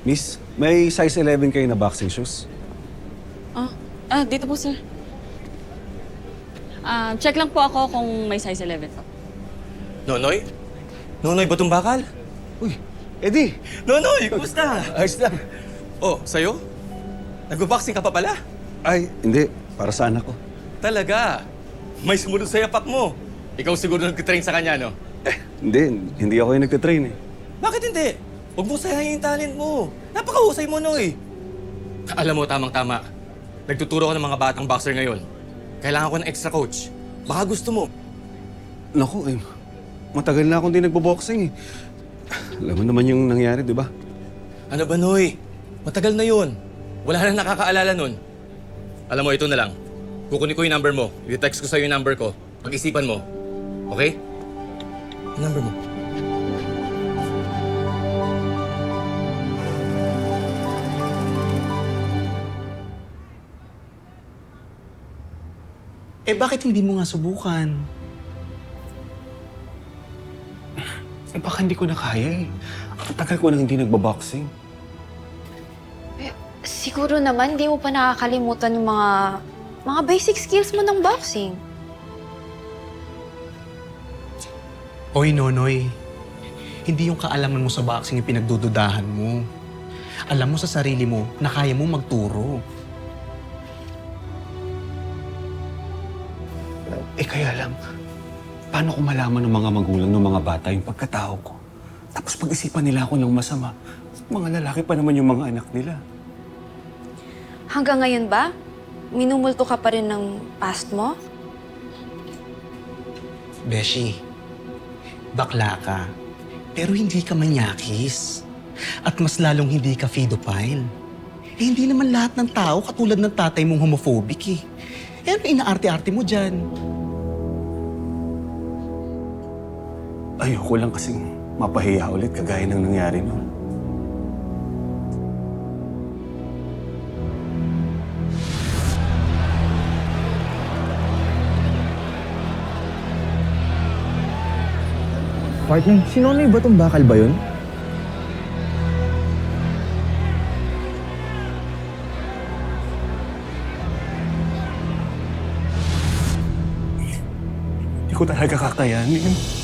Miss, may size 11 kayo na boxing shoes? Dito po, sir. Check lang po ako kung may size 11 po. Nonoy? Nonoy, batong bakal? Uy, Eddie! Nonoy, kumusta? Ayos lang. Oh, sa'yo? Nag-boxing ka pa pala? Ay, hindi. Para sa anak ko. Talaga? May sumunod sa yapak mo. Ikaw siguro nag-train sa kanya, no? Hindi ako yung nagtitrain eh. Bakit hindi? Huwag mo sayangin yung talent mo. Napakahusay mo, Noy. Alam mo, tamang-tama. Nagtuturo ko ng mga batang boxer ngayon. Kailangan ko ng extra coach. Baka gusto mo. Naku, matagal na akong di nagbo-boxing eh. Alam mo naman yung nangyari, di ba? Ano ba, Noy? Matagal na yun. Wala na nakakaalala nun. Alam mo, ito na lang. Kukunin ko yung number mo. I-text ko sa'yo yung number ko. Pag-isipan mo. Okay? Yung number mo. Bakit hindi mo nga subukan? Baka hindi ko na kaya eh. Ang tagal ko nang hindi nagbo-boxing. Siguro naman, di mo pa nakakalimutan yung mga basic skills mo ng boxing. Oy, Nonoy. Hindi yung kaalaman mo sa boxing yung pinagdududahan mo. Alam mo sa sarili mo na kaya mo magturo. Kaya lang, paano ko malaman ng mga magulang ng mga bata yung pagkatao ko? Tapos pag-isipan nila ako ng masama. Mga lalaki pa naman yung mga anak nila. Hanggang ngayon ba? Minumulto ka pa rin ng past mo? Beshi, bakla ka. Pero hindi ka manyakis. At mas lalong hindi ka pedophile. Hindi naman lahat ng tao katulad ng tatay mong homophobic eh. Ano inaarte-arte mo dyan? Ayoko lang kasing mapahiya ulit kagaya ng nangyari noon. Partner, si Nonoy Batong Bakal ba yun? Hindi ko talaga kakayanin.